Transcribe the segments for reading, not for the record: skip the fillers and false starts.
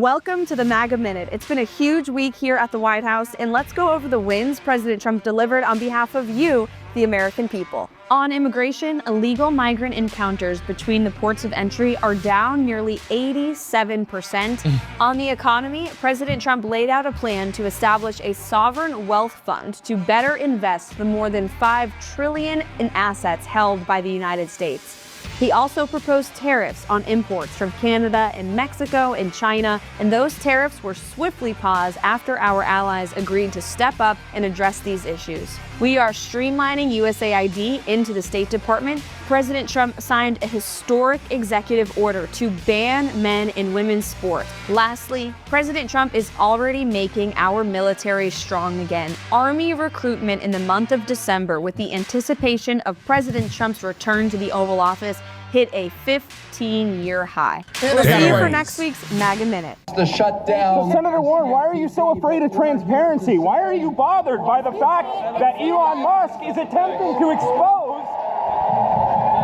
Welcome to the MAGA Minute. It's been a huge week here at the White House, and let's go over the wins President Trump delivered on behalf of you, the American people. On immigration, illegal migrant encounters between the ports of entry are down nearly 87%. On the economy, President Trump laid out a plan to establish a sovereign wealth fund to better invest the more than $5 trillion in assets held by the United States. He also proposed tariffs on imports from Canada and Mexico and China, and those tariffs were swiftly paused after our allies agreed to step up and address these issues. We are streamlining USAID into the State Department. President Trump signed a historic executive order to ban men in women's sport. Lastly, President Trump is already making our military strong again. Army recruitment in the month of December, with the anticipation of President Trump's return to the Oval Office, hit a 15-year high. We'll see you for next week's MAGA Minute. The shutdown. So Senator Warren, why are you so afraid of transparency? Why are you bothered by the fact that Elon Musk is attempting to expose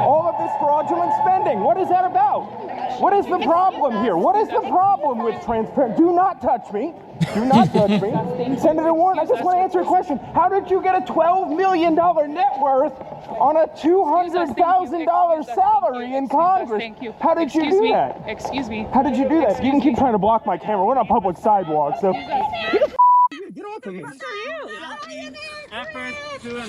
all of this fraudulent spending? What is that about? What is the problem here? What is the problem with transparency? Do not touch me. Do not touch me. Senator Warren, I just want to answer a question. How did you get a $12 million net worth on a $200,000 salary in Congress? How did you do that? Excuse me. How did you do that? You can keep trying to block my camera. We're on a public sidewalk, so get off of me.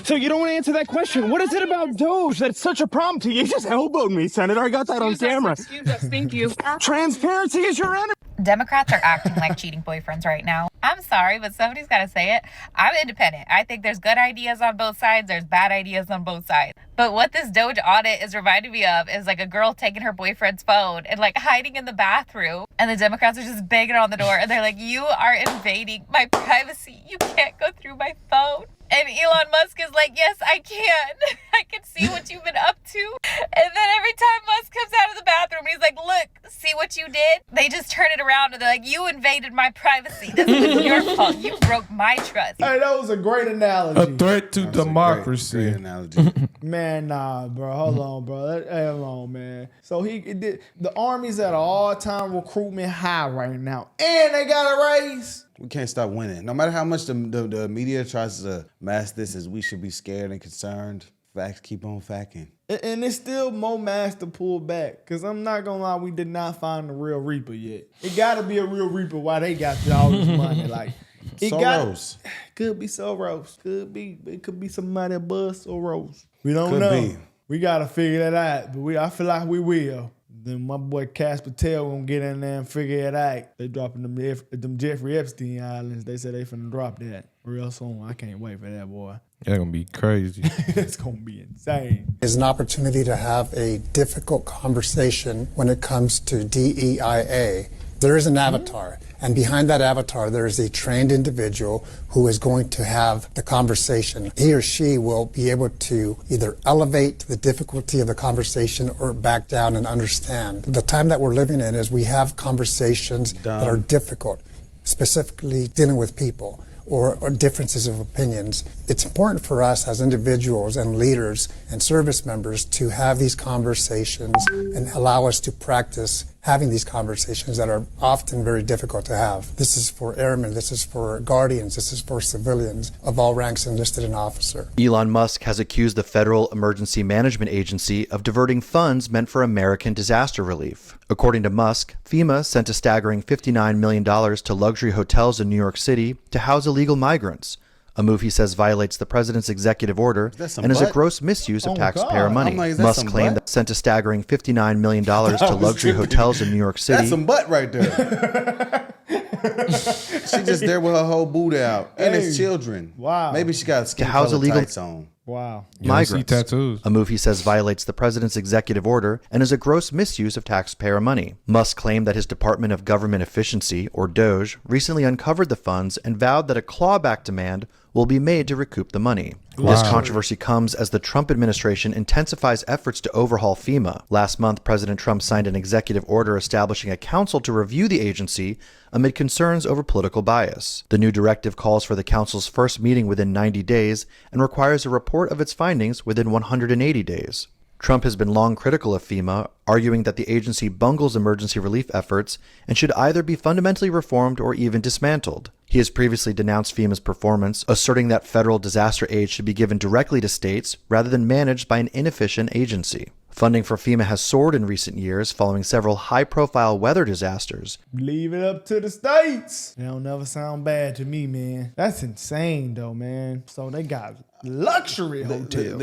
So you don't want to answer that question. What is it about DOGE that's such a problem to you? You just elbowed me, Senator. I got that on camera. Excuse us. Thank you. Transparency is your enemy. Democrats are acting like cheating boyfriends right now. I'm sorry, but somebody's got to say it. I'm independent. I think there's good ideas on both sides. There's bad ideas on both sides. But what this DOGE audit is reminding me of is like a girl taking her boyfriend's phone and like hiding in the bathroom. And the Democrats are just banging on the door. And they're like, you are invading my privacy. You can't go through my phone. And Elon Musk is like, yes, I can. I can see what you've been up to. And then every time Musk comes out of the bathroom, he's like, look, see what you did? They just turn it around and they're like, you invaded my privacy. This was your fault. You broke my trust. Hey, that was a great analogy. A threat to democracy. Great analogy. Man, nah, bro. Hold on, bro. Hold on, man. So the Army's at an all-time recruitment high right now. And they got a raise. We can't stop winning. No matter how much the media tries to mask this as we should be scared and concerned, facts keep on facting. And it's still more masks to pull back. Because I'm not going to lie, we did not find the real Reaper yet. It got to be a real Reaper while they got all this money. Like, Soros. Could be Soros. Could be. It could be somebody above Soros. We don't know. We got to figure that out. But I feel like we will. Then my boy Cass Patel gonna get in there and figure it out. They dropping them Jeffrey Epstein islands. They said they finna drop that real soon. I can't wait for that, boy. That's gonna be crazy. It's gonna be insane. It's an opportunity to have a difficult conversation when it comes to DEIA. There is an avatar, and behind that avatar there is a trained individual who is going to have the conversation. He or she will be able to either elevate the difficulty of the conversation or back down and understand. The time that we're living in is we have conversations that are difficult, specifically dealing with people or differences of opinions. It's important for us as individuals and leaders and service members to have these conversations and allow us to practice having these conversations that are often very difficult to have. This is for airmen, this is for guardians, this is for civilians of all ranks enlisted in officer. Elon Musk has accused the Federal Emergency Management Agency of diverting funds meant for American disaster relief. According to Musk, FEMA sent a staggering $59 million to luxury hotels in New York City to house illegal migrants, a move he says violates the president's executive order and is a gross misuse of taxpayer money. Musk claimed that sent a staggering $59 million to luxury hotels in New York City. That's some butt right there. She just there with her whole booty out. And it's children. Wow. Maybe she got skin to house color illegal tights on. Wow. Migrants, tattoos. a move he says violates the president's executive order and is a gross misuse of taxpayer money. Musk claimed that his Department of Government Efficiency, or DOGE, recently uncovered the funds and vowed that a clawback demand will be made to recoup the money. Wow. This controversy comes as the Trump administration intensifies efforts to overhaul FEMA. Last month, President Trump signed an executive order establishing a council to review the agency amid concerns over political bias. The new directive calls for the council's first meeting within 90 days and requires a report of its findings within 180 days. Trump has been long critical of FEMA, arguing that the agency bungles emergency relief efforts and should either be fundamentally reformed or even dismantled. He has previously denounced FEMA's performance, asserting that federal disaster aid should be given directly to states rather than managed by an inefficient agency. Funding for FEMA has soared in recent years following several high-profile weather disasters. Leave it up to the states. They don't never sound bad to me, man. That's insane, though, man. So they got luxury hotels.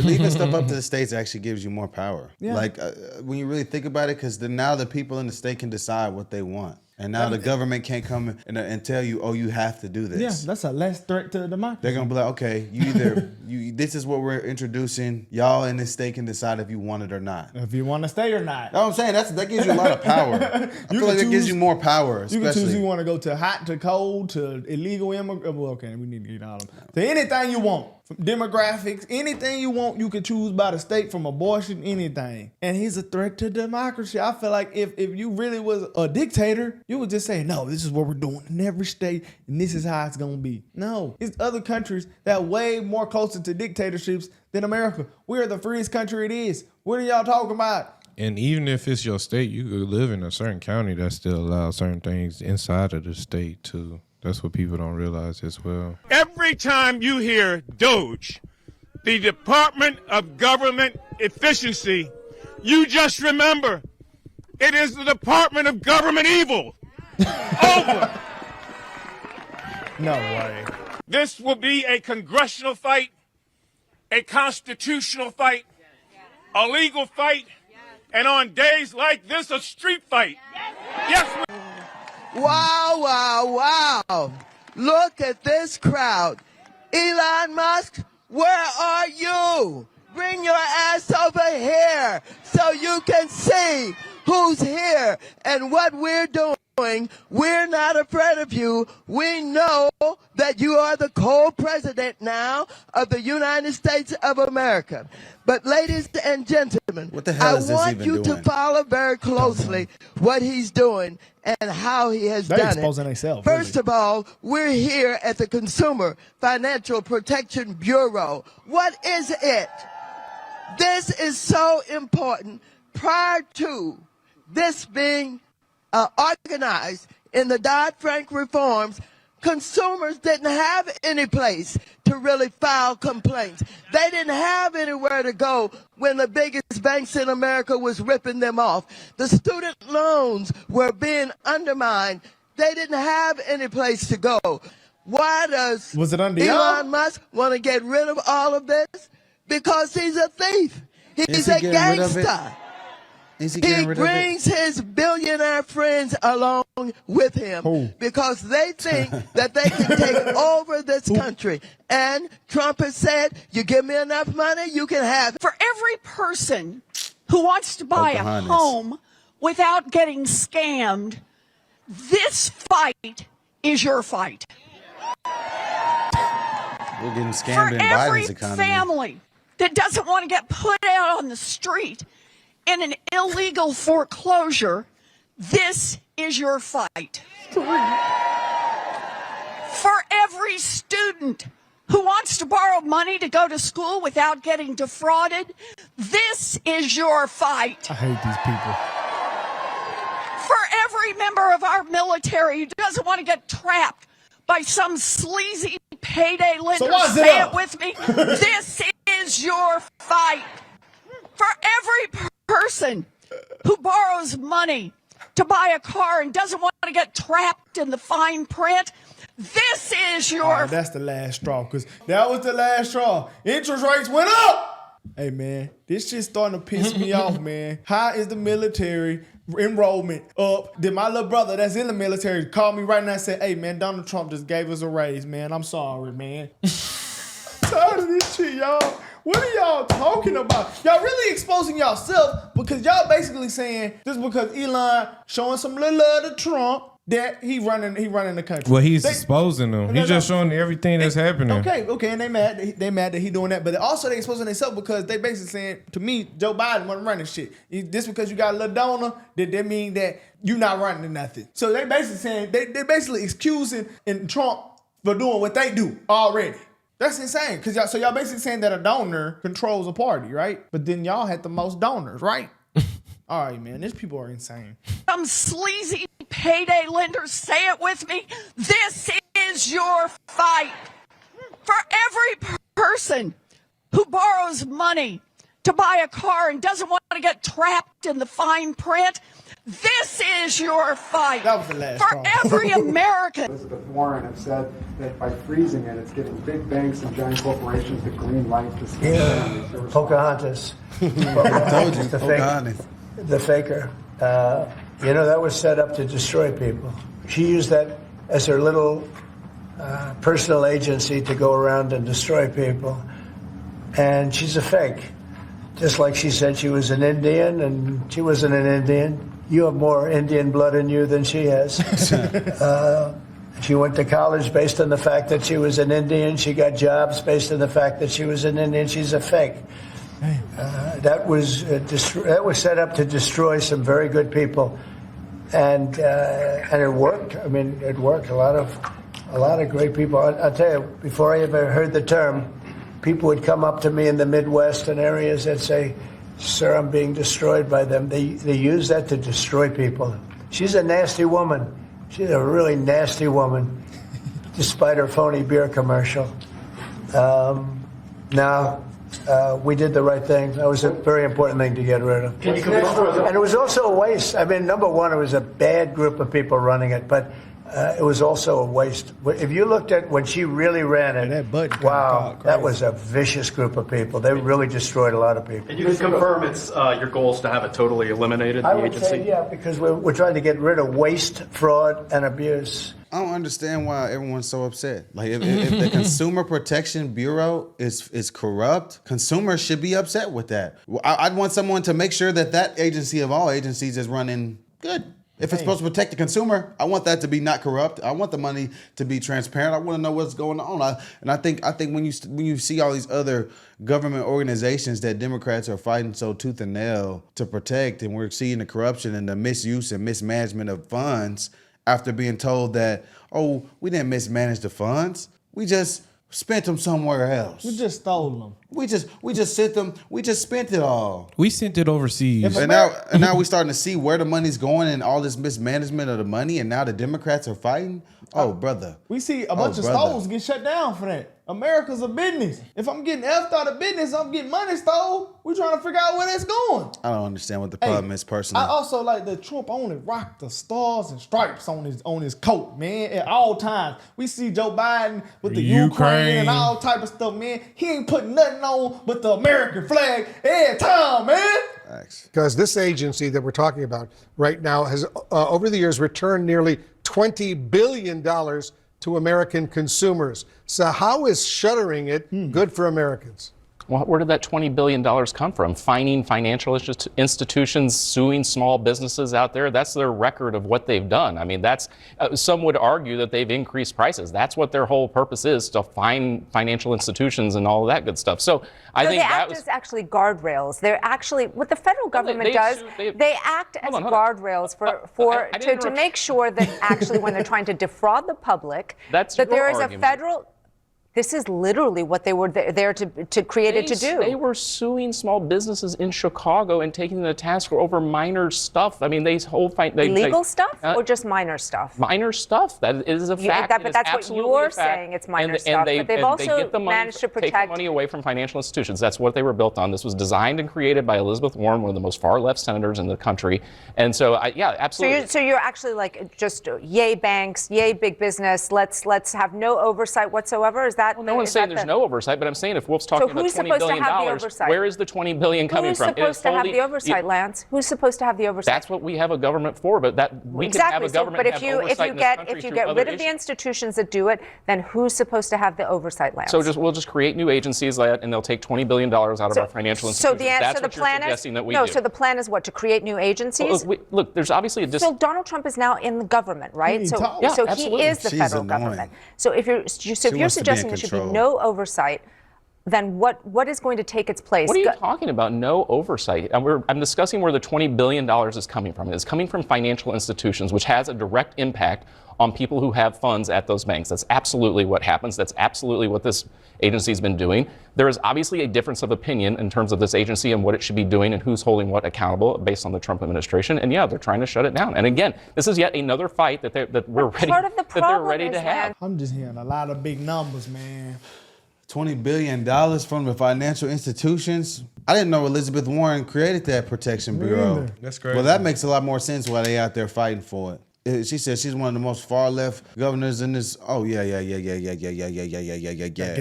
Leaving stuff up to the states actually gives you more power. Yeah. Like, when you really think about it, because now the people in the state can decide what they want. And now the government can't come and tell you, oh, you have to do this. Yeah, that's a less threat to democracy. They're going to be like, okay, you either, this is what we're introducing. Y'all in this state can decide if you want it or not. If you want to stay or not. You know what I'm saying? That gives you a lot of power. I feel like it gives you more power. You can choose if you want to go to hot, to cold, to illegal immigrant. Well, okay, we need to get all of them. To anything you want. From demographics, anything you want, you can choose by the state, from abortion, anything. And he's a threat to democracy. I feel like if you really was a dictator, you would just say, no, this is what we're doing in every state, and this is how it's going to be. No, it's other countries that are way more closer to dictatorships than America. We're the freest country it is. What are y'all talking about? And even if it's your state, you could live in a certain county that still allows certain things inside of the state too. That's what people don't realize as well. Every time you hear DOGE, the Department of Government Efficiency, you just remember it is the Department of Government Evil. Over. No way. This will be a congressional fight, a constitutional fight, a legal fight, and on days like this, a street fight. Yes. Wow, wow, wow. Look at this crowd. Elon Musk, where are you? Bring your ass over here so you can see who's here and what we're doing. We're not afraid of you. We know that you are the co-president now of the United States of America. But ladies and gentlemen, I want you to follow very closely what he's doing and how he has done it. First of all, we're here at the Consumer Financial Protection Bureau. What is it? This is so important. Prior to this being organized in the Dodd-Frank reforms, consumers didn't have any place to really file complaints. They didn't have anywhere to go when the biggest banks in America was ripping them off. The student loans were being undermined. They didn't have any place to go. Why does Elon Musk want to get rid of all of this? Because he's a thief. He's a gangster. He brings his billionaire friends along with him because they think that they can take over this country. And Trump has said, you give me enough money, you can have it. For every person who wants to buy a home without getting scammed, this fight is your fight. We're getting scammed in Biden's economy. For every family that doesn't want to get put out on the street in an illegal foreclosure, this is your fight. For every student who wants to borrow money to go to school without getting defrauded, this is your fight. I hate these people. For every member of our military who doesn't want to get trapped by some sleazy payday lender, say it with me, this is your fight. For every person who borrows money to buy a car and doesn't want to get trapped in the fine print, this is your... that's the last straw, because that was the last straw. Interest rates went up. Hey, man, this shit's starting to piss me off, man. How is the military enrollment up? Did my little brother that's in the military call me right now and say, hey, man, Donald Trump just gave us a raise, man. I'm sorry, man. I'm tired of this shit, y'all. What are y'all talking about? Y'all really exposing yourself because y'all basically saying just because Elon showing some little love to Trump that he running the country. Well, he's exposing them. He's just showing everything that's happening. Okay, and they mad that he doing that, but also they exposing themselves because they basically saying to me, Joe Biden wasn't running shit. Just because you got a little donor, that mean that you not running nothing. So they basically saying they basically excusing Trump for doing what they do already. That's insane. So y'all basically saying that a donor controls a party, right? But then y'all had the most donors, right? All right, man, these people are insane. Some sleazy payday lenders, say it with me. This is your fight. For every person who borrows money to buy a car and doesn't want to get trapped in the fine print, this is your fight. That was the last For call. every American. Elizabeth Warren have said that by freezing it, it's giving big banks and giant corporations the green light to scam families. Pocahontas. I told you, Pocahontas. The faker. That was set up to destroy people. She used that as her little personal agency to go around and destroy people. And she's a fake. Just like she said she was an Indian, and she wasn't an Indian. You have more Indian blood in you than she has. She went to college based on the fact that she was an Indian. She got jobs based on the fact that she was an Indian. She's a fake. That was set up to destroy some very good people, and it worked. I mean, it worked. A lot of great people. I'll tell you, before I ever heard the term, people would come up to me in the Midwest and areas that say, "Sir, I'm being destroyed by them." They use that to destroy people. She's a nasty woman. She's a really nasty woman, despite her phony beer commercial. We did the right thing. That was a very important thing to get rid of. And it was also a waste. I mean, number one, it was a bad group of people running it, but it was also a waste. If you looked at when she really ran it, wow, that was a vicious group of people. They really destroyed a lot of people. And you can confirm it's your goal is to have it totally eliminated, I the would agency? say, yeah, because we're trying to get rid of waste, fraud, and abuse. I don't understand why everyone's so upset. Like, if the Consumer Protection Bureau is corrupt, consumers should be upset with that. I'd want someone to make sure that agency of all agencies is running good. If it's supposed to protect the consumer, I want that to be not corrupt. I want the money to be transparent. I want to know what's going on. I think when you see all these other government organizations that Democrats are fighting so tooth and nail to protect, and we're seeing the corruption and the misuse and mismanagement of funds after being told that, oh, we didn't mismanage the funds. We just spent them somewhere else. We just stole them. We just sent them. We just spent it all. We sent it overseas. And now we're starting to see where the money's going and all this mismanagement of the money. And now the Democrats are fighting. Oh, brother. We see a bunch of stores get shut down for that. America's a business. If I'm getting effed out of business, I'm getting money stole. We're trying to figure out where that's going. I don't understand what the problem is personally. I also like that Trump only rocked the stars and stripes on his coat, man, at all times. We see Joe Biden with the Ukraine and all type of stuff, man. He ain't putting nothing on but the American flag every time, man. Because this agency that we're talking about right now has, over the years, returned nearly $20 billion to American consumers. So how is shuttering it good for Americans? Well, where did that $20 billion come from? Fining financial institutions, suing small businesses out there. That's their record of what they've done. I mean, that's some would argue that they've increased prices. That's what their whole purpose is, to fine financial institutions and all of that good stuff. So I think that was actually guardrails. They're actually what the federal government does. They act as guardrails to make sure that actually when they're trying to defraud the public, that there is a federal. This is literally what they were there to create it to do. They were suing small businesses in Chicago and taking them to task for over minor stuff. I mean, illegal stuff or just minor stuff? Minor stuff. That is a fact. But that's what you're saying. It's minor stuff. But they've also managed to protect. Take the money away from financial institutions. That's what they were built on. This was designed and created by Elizabeth Warren, one of the most far-left senators in the country. And so, yeah, absolutely. So you're actually like just yay banks, yay big business. Let's have no oversight whatsoever. Is that? Well, no one's saying there's no oversight, but I'm saying if Wolf's talking about $20 billion, where is the $20 billion coming from? Who's supposed to have the oversight, Lance? Who's supposed to have the oversight? That's what we have a government for, but that we can have a government have oversight in this country. If you get rid of the institutions that do it, then who's supposed to have the oversight, Lance? So we'll just create new agencies, and they'll take $20 billion out of our financial institutions. That's what you're suggesting that we do. So the plan is what, to create new agencies? Look, there's obviously a So Donald Trump is now in the government, right? So he is the federal government. So if you're suggesting there should be no oversight, then what is going to take its place? What are you talking about? No oversight. I'm discussing where the $20 billion is coming from. It's coming from financial institutions, which has a direct impact on people who have funds at those banks. That's absolutely what happens. That's absolutely what this agency's been doing. There is obviously a difference of opinion in terms of this agency and what it should be doing and who's holding what accountable based on the Trump administration. And yeah, they're trying to shut it down. And again, this is yet another fight that they're ready to have. I'm just hearing a lot of big numbers, man. $20 billion from the financial institutions. I didn't know Elizabeth Warren created that protection bureau. That's crazy. Well, that makes a lot more sense why they out there fighting for it. She said she's one of the most far-left governors in this. Oh, yeah. Get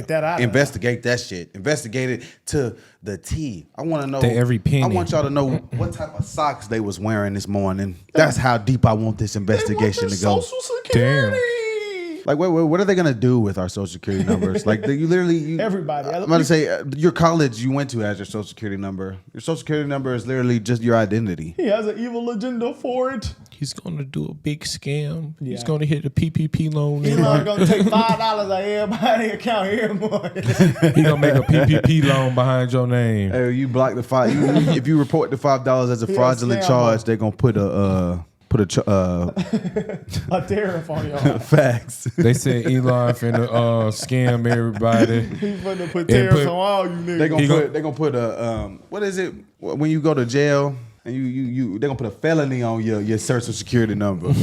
that out. Investigate that shit. Investigate it to the T. I want to know. To every penny. I want y'all to know what type of socks they was wearing this morning. That's how deep I want this investigation to go. Social Security. Damn. Like, wait, what are they gonna do with our social security numbers? Like, you literally, everybody. I'm about to say, your college you went to has your social security number. Your social security number is literally just your identity. He has an evil agenda for it. He's gonna do a big scam. Yeah. He's gonna hit a PPP loan. He's not gonna take $5 out of everybody's account here, boy. He's gonna make a PPP loan behind your name. Hey, you block the $5. If you report the $5 as a fraudulent charge, they're gonna put a tariff on y'all. Facts. They said Elon finna scam everybody. He's finna put tariffs on all you niggas. They're gonna put a what is it when you go to jail and they're gonna put a felony on your social security number.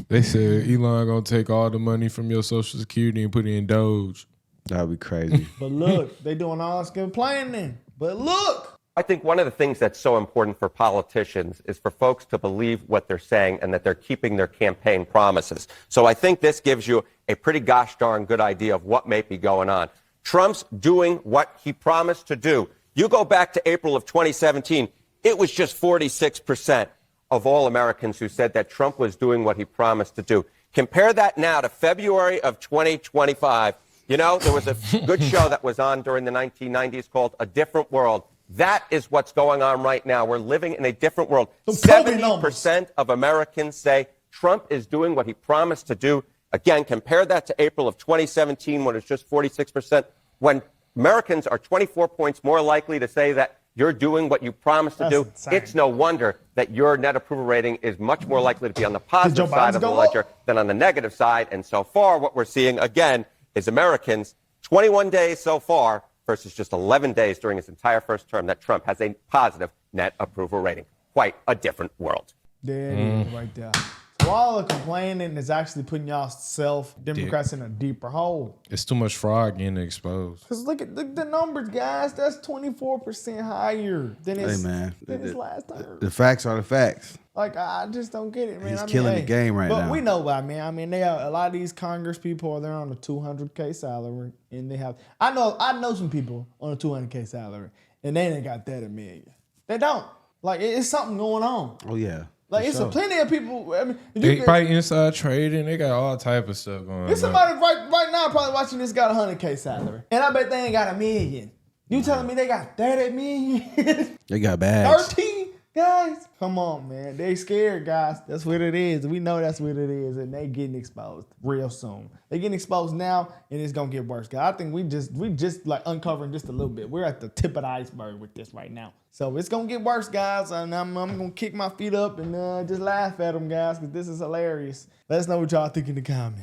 They said Elon gonna take all the money from your social security and put it in DOGE. That'd be crazy. But look, they doing all this complaining. But look. I think one of the things that's so important for politicians is for folks to believe what they're saying and that they're keeping their campaign promises. So I think this gives you a pretty gosh darn good idea of what may be going on. Trump's doing what he promised to do. You go back to April of 2017, it was just 46% of all Americans who said that Trump was doing what he promised to do. Compare that now to February of 2025. You know, there was a good show that was on during the 1990s called A Different World. That is what's going on right now. We're living in a different world. 70% of Americans say Trump is doing what he promised to do. Again, compare that to April of 2017 when it's just 46%. When Americans are 24 points more likely to say that you're doing what you promised to do, insane. It's no wonder that your net approval rating is much more likely to be on the positive side of the ledger than on the negative side. And so far, what we're seeing, again, is Americans, 21 days so far, versus just 11 days during his entire first term, that Trump has a positive net approval rating. Quite a different world. There it is right there. So all the complaining is actually putting y'all Democrats in a deeper hole. It's too much fraud getting exposed. Because look at the numbers, guys. That's 24% higher than his last term. The facts are the facts. Like, I just don't get it, man. He's killing the game right now. But we know why, man. I mean, they have a lot of these Congress people, they're on a $200K salary. And they have, I know some people on a $200K salary, and they ain't got that $1 million. They don't. Like, it's something going on. Oh, yeah. Like, it's plenty of people. I mean, they probably inside trading. They got all type of stuff going on. There's somebody right now probably watching this got a $100K salary. And I bet they ain't got $1 million. You telling me they got 30 million? They got bags. 13? Guys, come on, man. They scared, guys. That's what it is. We know that's what it is, and they getting exposed real soon. They getting exposed now, and it's gonna get worse. Guys, I think we just like uncovering just a little bit. We're at the tip of the iceberg with this right now. So it's gonna get worse, guys, and I'm gonna kick my feet up and just laugh at them, guys, because this is hilarious. Let us know what y'all think in the comments.